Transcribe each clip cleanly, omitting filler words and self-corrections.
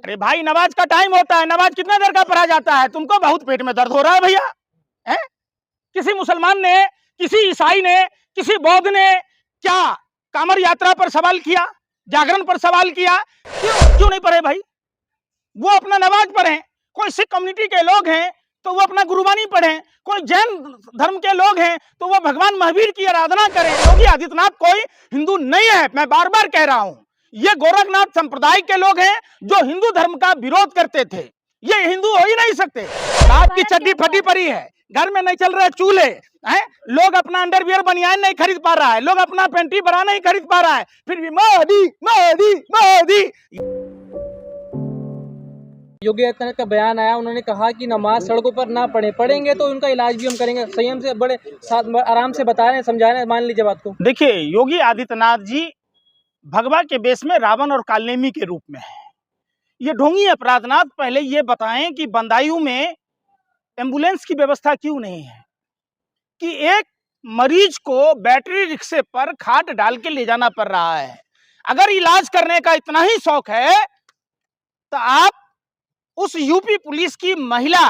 अरे भाई, नमाज का टाइम होता है, नमाज कितने देर का पढ़ा जाता है? तुमको बहुत पेट में दर्द हो रहा है भैया। है किसी मुसलमान ने, किसी ईसाई ने, किसी बौद्ध ने क्या कामर यात्रा पर सवाल किया, जागरण पर सवाल किया? क्यों नहीं पढ़े भाई? वो अपना नमाज पढ़े। कोई सिख कम्युनिटी के लोग हैं तो वो अपना गुरुबानी पढ़ें, कोई जैन धर्म के लोग हैं तो वो भगवान महावीर की आराधना करें। योगी आदित्यनाथ कोई हिंदू नहीं है, मैं बार बार कह रहा हूं। ये गोरखनाथ संप्रदाय के लोग हैं जो हिंदू धर्म का विरोध करते थे। ये हिंदू हो ही नहीं सकते। बाप की चड्डी फटी पड़ी है, घर में नहीं चल रहे चूल्हे हैं, लोग अपना अंडरवियर बनियान नहीं खरीद पा रहा है, लोग अपना पेंटी बरा नहीं खरीद पा रहा है, फिर भी मोदी मोदी मोदी। योगी आदित्यनाथ का बयान आया, उन्होंने कहा कि नमाज सड़कों पर ना पढ़ेंगे तो उनका इलाज भी हम करेंगे। संयम से, बड़े आराम से बता रहे हैं, समझा रहे हैं, मान लीजिए बात को। देखिए, योगी आदित्यनाथ जी भगवा के बेस में रावण और कालनेमी के रूप में है। ये ढोंगी अपराधनाथ पहले ये बताएं कि बंदायूं में एम्बुलेंस की व्यवस्था क्यों नहीं है, कि एक मरीज को बैटरी रिक्शे पर खाट डाल के ले जाना पड़ रहा है। अगर इलाज करने का इतना ही शौक है तो आप उस यूपी पुलिस की महिला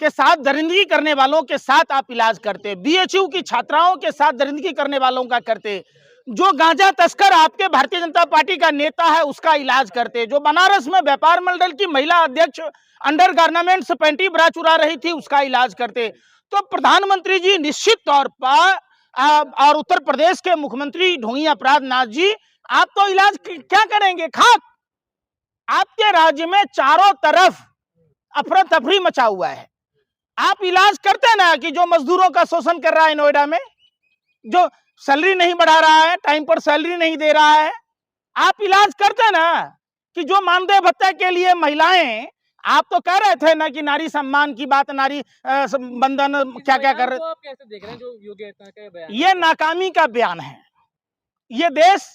के साथ दरिंदगी करने वालों के साथ आप इलाज करते, बीएचयू की छात्राओं के साथ दरिंदगी करने वालों का करते, जो गांजा तस्कर आपके भारतीय जनता पार्टी का नेता है उसका इलाज करते, जो बनारस में व्यापार मंडल की महिला अध्यक्ष अंडर गारमेंट्स पैंटी ब्रा चुरा रही थी उसका इलाज करते। तो प्रधानमंत्री जी निश्चित तौर पर और उत्तर प्रदेश के मुख्यमंत्री ढोंगी अपराधनाथ जी, आप तो इलाज क्या करेंगे? खाक। आपके राज्य में चारों तरफ अफरा तफरी मचा हुआ है, आप इलाज करते ना कि जो मजदूरों का शोषण कर रहा है नोएडा में, जो सैलरी नहीं बढ़ा रहा है, टाइम पर सैलरी नहीं दे रहा है, आप इलाज करते ना कि जो मानदेय भत्ते के लिए महिलाएं, आप तो कह रहे थे ना कि नारी सम्मान की बात, नारी बंधन क्या क्या कर रहे। तो आप कैसे देख रहे हैं जो योगी आदित्यनाथ का बयान? ये नाकामी का बयान है। ये देश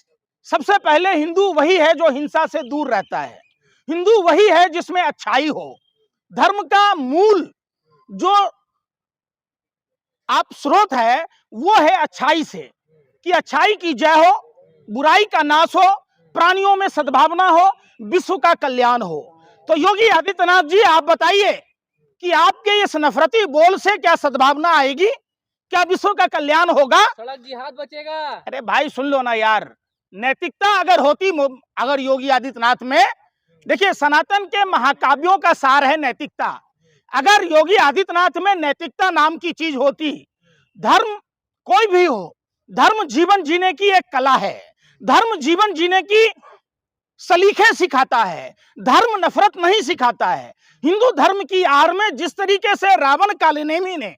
सबसे पहले हिंदू वही है जो हिंसा से दूर रहता है, हिंदू वही है जिसमें अच्छाई हो। धर्म का मूल जो आप स्रोत है वो है अच्छाई से, कि अच्छाई की जय हो, बुराई का नाश हो, प्राणियों में सद्भावना हो, विश्व का कल्याण हो। तो योगी आदित्यनाथ जी, आप बताइए कि आपके इस नफरती बोल से क्या सद्भावना आएगी? क्या विश्व का कल्याण होगा? सड़क जिहाद बचेगा। अरे भाई सुन लो ना यार, नैतिकता अगर होती, अगर योगी आदित्यनाथ में, देखिए सनातन के महाकाव्यों का सार है नैतिकता। अगर योगी आदित्यनाथ में नैतिकता नाम की चीज होती, धर्म कोई भी हो, धर्म जीवन जीने की एक कला है, धर्म जीवन जीने की सलीखे सिखाता है, धर्म नफरत नहीं सिखाता है। हिंदू धर्म की आड़ में जिस तरीके से रावण कालनेमी ने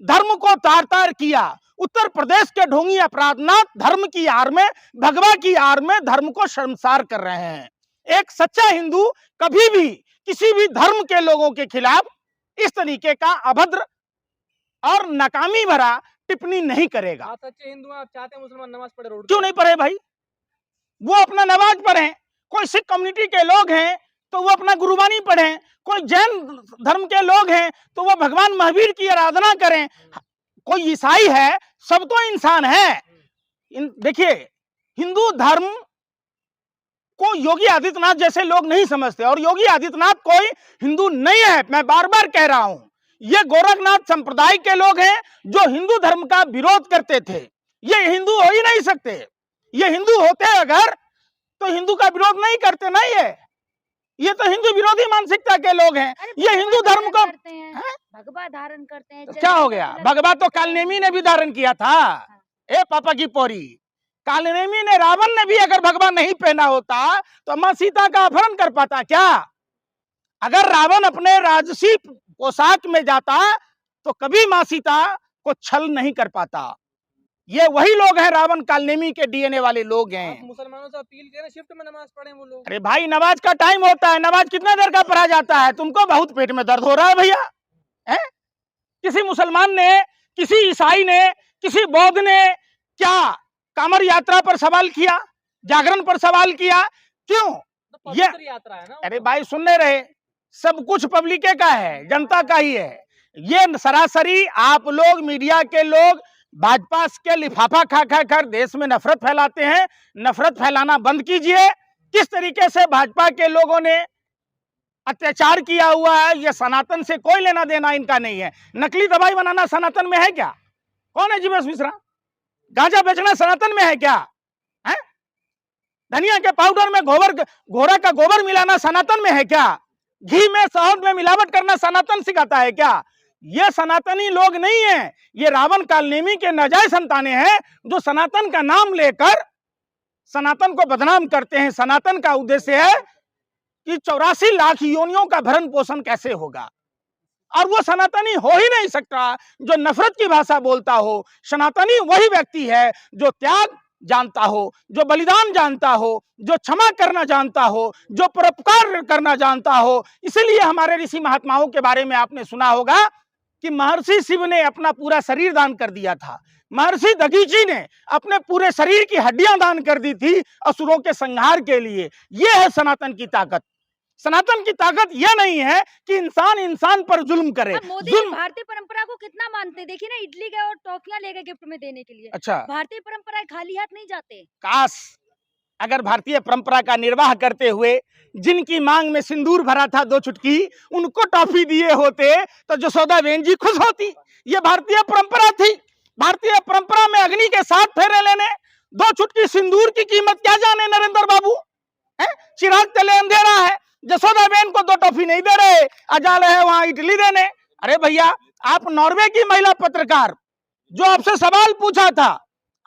धर्म को तार तार किया, उत्तर प्रदेश के ढोंगी अपराधनाथ धर्म की आड़ में, भगवा की आड़ में धर्म को शर्मसार कर रहे हैं। एक सच्चा हिंदू कभी भी किसी भी धर्म के लोगों के खिलाफ इस तरीके का अभद्र और नाकामी भरा टिप्पणी नहीं करेगा। आप सच्चे हिंदू हैं, आप चाहते हैं मुसलमान नमाज पढ़े रोड? क्यों नहीं पढ़े भाई? वो अपना नमाज पढ़ें। कोई सिख कम्युनिटी के लोग हैं तो वो अपना गुरुबानी पढ़ें, कोई जैन धर्म के लोग हैं तो वो भगवान महावीर की आराधना करें, कोई ईसाई है, सब तो इंसान है। देखिए, हिंदू धर्म को योगी आदित्यनाथ जैसे लोग नहीं समझते, और योगी आदित्यनाथ कोई हिंदू नहीं है, मैं बार बार कह रहा हूं। ये गोरखनाथ संप्रदाय के लोग हैं जो हिंदू धर्म का विरोध करते थे। ये हिंदू हो ही नहीं सकते। ये हिंदू होते अगर तो हिंदू का विरोध नहीं करते ना। ये तो हिंदू विरोधी मानसिकता के लोग हैं। ये हिंदू धर्म को भगवा धारण करते हैं। तो क्या हो गया? भगवा तो कालनेमी ने भी धारण किया था। ए पापा की पोरी, कालनेमी ने, रावण ने भी अगर भगवा नहीं पहना होता तो मां सीता का अपहरण कर पाता क्या? अगर रावण अपने राजसी पोशाक में जाता तो कभी मां सीता को छल नहीं कर पाता। ये वही लोग हैं, रावण कालनेमी के डीएनए वाले लोग हैं। मुसलमानों से अपील करें शिफ्ट में नमाज पढ़ें वो लोग। अरे भाई, नमाज का टाइम होता है, नमाज कितने देर का पढ़ा जाता है? तुमको बहुत पेट में दर्द हो रहा है भैया। है किसी मुसलमान ने, किसी ईसाई ने, किसी बौद्ध ने क्या कामर यात्रा पर सवाल किया, जागरण पर सवाल किया? क्यों? तो ये यात्रा है ना। अरे भाई सुनने रहे, सब कुछ पब्लिक का है, जनता का ही है। ये सरासरी आप लोग मीडिया के लोग भाजपा के लिफाफा खा खा कर देश में नफरत फैलाते हैं। नफरत फैलाना बंद कीजिए। किस तरीके से भाजपा के लोगों ने अत्याचार किया हुआ है, ये सनातन से कोई लेना देना इनका नहीं है। नकली दवाई बनाना सनातन में है क्या? कौन है जीवेश मिश्रा? गांजा बेचना सनातन में है क्या? है? धनिया के पाउडर में घोड़ा का गोबर मिलाना सनातन में है क्या? घी में शहद में मिलावट करना सनातन सिखाता है क्या? ये सनातनी लोग नहीं है, ये रावण कालनेमी के नाजायज संतानें हैं जो सनातन का नाम लेकर सनातन को बदनाम करते हैं। सनातन का उद्देश्य है कि 84 लाख योनियों का भरण पोषण कैसे होगा, और वो सनातनी हो ही नहीं सकता जो नफरत की भाषा बोलता हो। सनातनी वही व्यक्ति है जो त्याग जानता हो, जो बलिदान जानता हो, जो क्षमा करना जानता हो, जो परोपकार करना जानता हो। इसलिए हमारे ऋषि महात्माओं के बारे में आपने सुना होगा कि महर्षि शिव ने अपना पूरा शरीर दान कर दिया था, महर्षि दधीची ने अपने पूरे शरीर की हड्डियां दान कर दी थी असुरों के संहार के लिए। यह है सनातन की ताकत। सनातन की ताकत यह नहीं है कि इंसान इंसान पर जुल्म करे। मोदी जुल्म भारतीय परंपरा को कितना मानते हैं, देखिए ना, इडली गए और टॉफियां ले गए गिफ्ट में देने के लिए। अच्छा, भारतीय परंपरा खाली हाथ नहीं जाते। काश अगर भारतीय परंपरा का निर्वाह करते हुए जिनकी मांग में सिंदूर भरा था 2 चुटकी, उनको टॉफी दिए होते तो जसोदा बेन जी खुश होती। ये भारतीय परंपरा थी। भारतीय परंपरा में अग्नि के 7 फेरे लेने, 2 चुटकी सिंदूर की कीमत क्या जाने नरेंद्र बाबू? है? चिराग तले अंधेरा है, जसोदा बेन को 2 टॉफी नहीं दे रहे, अजाल है वहां इडली देने। अरे भैया, आप नॉर्वे की महिला पत्रकार जो आपसे सवाल पूछा था,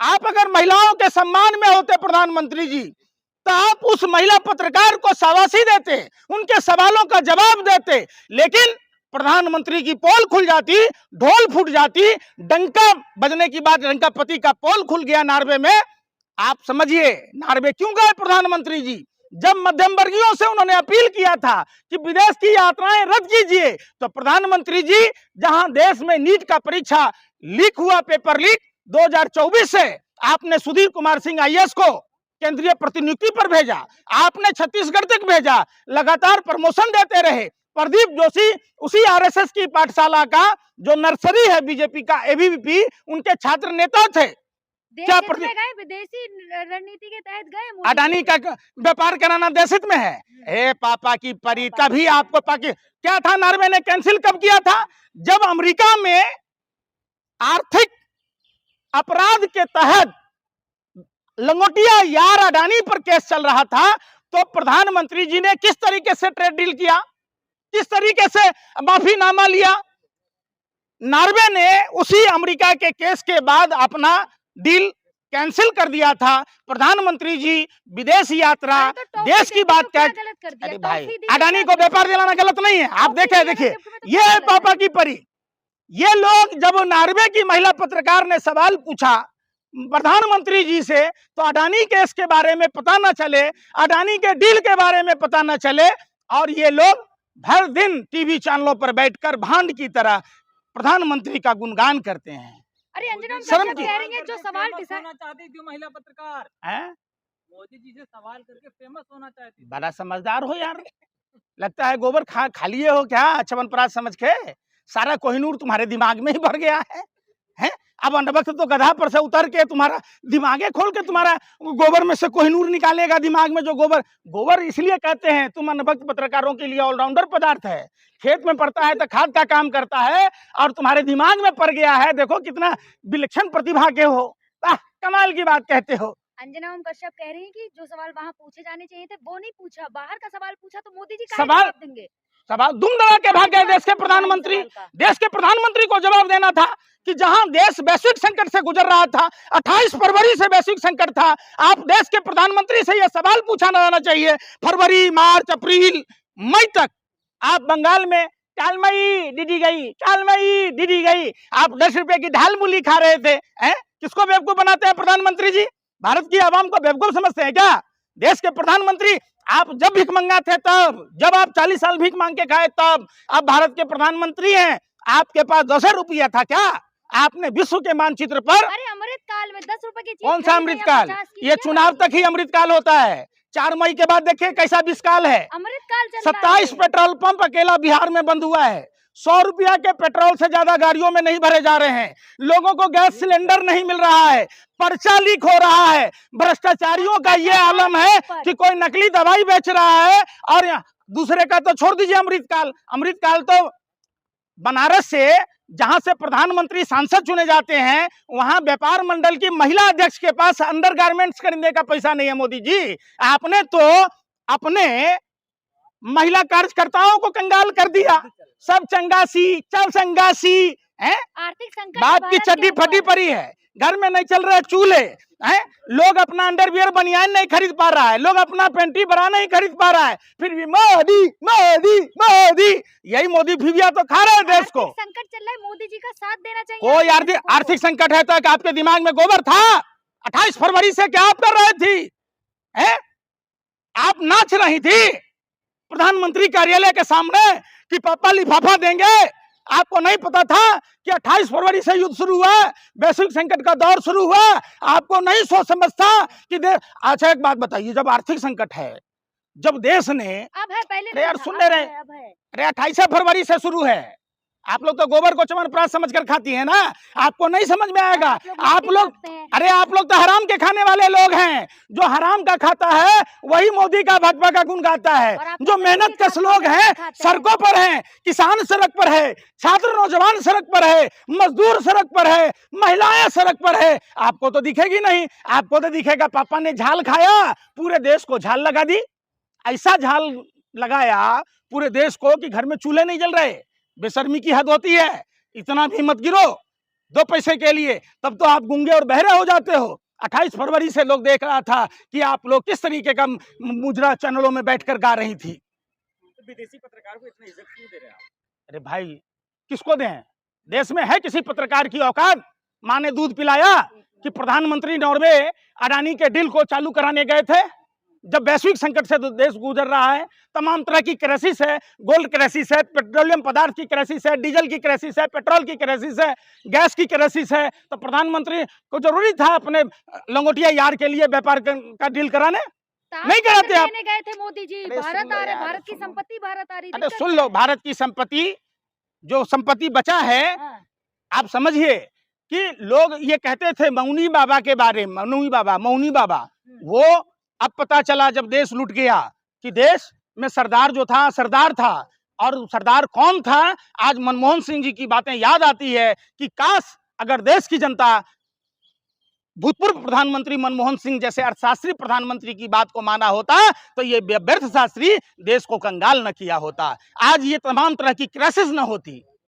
आप अगर महिलाओं के सम्मान में होते प्रधानमंत्री जी, तो आप उस महिला पत्रकार को शाबाशी देते, उनके सवालों का जवाब देते। लेकिन प्रधानमंत्री की पोल खुल जाती, ढोल फूट जाती, डंका बजने की बात, डंका पति का पोल खुल गया नॉर्वे में। आप समझिए नॉर्वे क्यों गए प्रधानमंत्री जी? जब मध्यम वर्गीयों से उन्होंने अपील किया था कि विदेश की यात्राएं रद्द कीजिए, तो प्रधानमंत्री जी जहां देश में नीट का परीक्षा लीक हुआ, पेपर लीक 2024 से, आपने सुधीर कुमार सिंह आईएएस को केंद्रीय प्रतिनियुक्ति पर भेजा, आपने छत्तीसगढ़ तक भेजा, लगातार प्रमोशन देते रहे। प्रदीप जोशी उसी आरएसएस की पाठशाला का जो नर्सरी है बीजेपी का एबीवीपी, उनके छात्र नेता थे। क्या विदेशी रणनीति के तहत गए? अडानी का व्यापार कराना देश हित में है? हे पापा की परी, कभी आपको क्या था नॉर्वे ने कैंसिल कब किया था? जब अमेरिका में आर्थिक अपराध के तहत लंगोटिया यार अडानी पर केस चल रहा था, तो प्रधानमंत्री जी ने किस तरीके से ट्रेड डील किया, किस तरीके से माफीनामा लिया? नॉर्वे ने उसी अमेरिका के केस के बाद अपना डील कैंसिल कर दिया था। प्रधानमंत्री जी विदेश यात्रा, देश की बात क्या? अरे भाई, अडानी को व्यापार दिलाना गलत नहीं है। आप देखिए ये है पापा की परी। ये लोग, जब नॉर्वे की महिला पत्रकार ने सवाल पूछा प्रधानमंत्री जी से, तो अडानी केस के बारे में पता न चले, अडानी के डील के बारे में पता न चले, और ये लोग हर दिन टीवी चैनलों पर बैठकर भांड की तरह प्रधानमंत्री का गुणगान करते हैं। अरे अंजना, शर्म की कह रही है जो सवाल होना चाहती थी महिला पत्रकार, हैं? मोदी जी से सवाल करके फेमस होना चाहती थी। बड़ा समझदार हो यार, लगता है गोबर खा लिए हो क्या चवनप्राश समझ के? सारा कोहिनूर तुम्हारे दिमाग में ही भर गया है, हैं? अब अंडवक्त तो गधा पर से उतर के तुम्हारा दिमागे खोल के तुम्हारा गोबर में से कोहिनूर निकालेगा दिमाग में। जो गोबर इसलिए कहते हैं, तुम अनभक्त पत्रकारों के लिए ऑलराउंडर पदार्थ है, खेत में पड़ता है तो खाद का काम करता है, और तुम्हारे दिमाग में पड़ गया है। देखो कितना विलक्षण प्रतिभा के हो, कमाल की बात कहते हो। अंजना ओम कश्यप कह रही है कि जो सवाल वहाँ पूछे जाने चाहिए थे वो नहीं पूछा, बाहर का सवाल पूछा, तो मोदी जी सवाल देंगे? सवाल दुम दबा के भाग गए देश के प्रधानमंत्री। देश के प्रधानमंत्री को जवाब देना था कि जहां देश वैश्विक संकट से गुजर रहा था, 28 फरवरी से वैश्विक संकट था, आप देश के प्रधानमंत्री से यह सवाल पूछा जाना चाहिए। फरवरी, मार्च, अप्रैल, मई तक आप बंगाल में कालमई दीदी गई, कालमई दीदी गई, आप 10 रुपए की ढाल मूली खा रहे थे। किसको बेवकूफ बनाते हैं प्रधानमंत्री जी? भारत की आवाम को बेवकूफ समझते हैं क्या? देश के प्रधानमंत्री आप जब भीख मंगा थे तब, जब आप 40 साल भीख मांग के खाए तब, आप भारत के प्रधानमंत्री हैं, आपके पास 10 रुपया था क्या? आपने विश्व के मानचित्र पर, अरे अमृतकाल में 10 रुपए की चीज, कौन सा अमृतकाल? ये चुनाव तक ही अमृतकाल होता है। 4 मई के बाद देखिए कैसा विषकाल है। अमृतकाल 27 पेट्रोल पंप अकेला बिहार में बंद हुआ है। 100 रुपया के पेट्रोल से ज्यादा गाड़ियों में नहीं भरे जा रहे हैं। लोगों को गैस सिलेंडर नहीं मिल रहा है, पर्चा लीक हो रहा है। भ्रष्टाचारियों का ये आलम है कि कोई नकली दवाई बेच रहा है और दूसरे का तो छोड़ दीजिए अमृतकाल। अमृतकाल तो बनारस से जहां से प्रधानमंत्री सांसद चुने जाते हैं वहां व्यापार मंडल की महिला अध्यक्ष के पास अंडरगारमेंट्स खरीदने का पैसा नहीं है। मोदी जी, आपने तो अपने महिला कार्यकर्ताओं को कंगाल कर दिया। सब चंगासी चल संगासी है। आर्थिक संकट बाप की भारत चड्डी के फटी ऊपर। पड़ी है, घर में नहीं चल रहे चूल्हे हैं, लोग अपना अंडरवियर बनियान नहीं खरीद पा रहा है, लोग अपना पैंटी बरा नहीं खरीद पा रहा है, फिर भी मोदी मोदी मोदी, यही मोदी भिविया तो खा रहे हैं देश को। आर्थिक संकट चल रहा है, मोदी जी का साथ देना चाहिए। कोई आर्थिक संकट है तो आपके दिमाग में गोबर था? 28 फरवरी से क्या आप कर रहे थी? हैं? आप नाच रही थी प्रधानमंत्री कार्यालय के सामने कि पापा लिफाफा देंगे। आपको नहीं पता था कि 28 फरवरी से युद्ध शुरू हुआ, वैश्विक संकट का दौर शुरू हुआ? आपको नहीं सोच समझता कि अच्छा एक बात बताइए, जब आर्थिक संकट है, जब देश ने अब है, पहले अरे यार नहीं था, सुन अब ले रहे, है, अब है। अरे 28 फरवरी से शुरू है। आप लोग तो गोबर को चमनप्राश समझकर खाती है ना, आपको नहीं समझ में आएगा। आप लोग अरे आप लोग तो हराम के खाने वाले लोग हैं। जो हराम का खाता है वही मोदी का भाजपा का गुण गाता है। जो मेहनत कश लोग हैं सड़कों पर हैं, किसान सड़क पर है, छात्र नौजवान सड़क पर है, मजदूर सड़क पर है, महिलाएं सड़क पर है, आपको तो दिखेगी नहीं। आपको तो दिखेगा पापा ने झाल खाया, पूरे देश को झाल लगा दी। ऐसा झाल लगाया पूरे देश को कि घर में चूल्हे नहीं जल रहे। बेशर्मी की हद होती है। इतना भी मत गिरो 2 पैसे के लिए, तब तो आप गूंगे और बहरे हो जाते हो। 28 फरवरी से लोग देख रहा था कि आप लोग किस तरीके का मुजरा चैनलों में बैठकर गा रही थी। तो विदेशी पत्रकार को इतना इज्जत क्यों दे रहे हैं आप? अरे भाई किसको दें? देश में है किसी पत्रकार की औकात? माँ ने दूध पिलाया कि प्रधानमंत्री नॉर्वे अडानी के डील को चालू कराने गए थे जब वैश्विक संकट से देश गुजर रहा है। तमाम तरह की क्राइसिस है, गोल्ड क्राइसिस है, पेट्रोलियम पदार्थ की क्राइसिस है, डीजल की क्राइसिस है, पेट्रोल की क्राइसिस है, गैस की क्राइसिस है। तो प्रधानमंत्री को जरूरी था अपने लंगोटिया यार के लिए व्यापार का डील कराने? नहीं कराते आप। लेने गए थे मोदी जी, अरे भारत सुन लो आ रहे, यार, भारत की सुन लो। संपत्ति भारत आ रही। अरे दिक्कत सुन क्या लो, भारत की संपत्ति, जो संपत्ति बचा है, है? हाँ। आप समझिए कि लोग ये कहते थे मौनी बाबा के बारे में, मौनी बाबा, वो अब पता चला जब देश लुट गया कि देश में सरदार जो था सरदार था। और सरदार कौन था? आज मनमोहन सिंह जी की बातें याद आती है कि काश अगर देश की जनता भूतपूर्व प्रधानमंत्री मनमोहन सिंह जैसे अर्थशास्त्री प्रधानमंत्री की बात को माना होता तो ये व्यर्थ शास्त्री देश को कंगाल न किया होता, आज ये तमाम तरह की क्राइसिस न होती।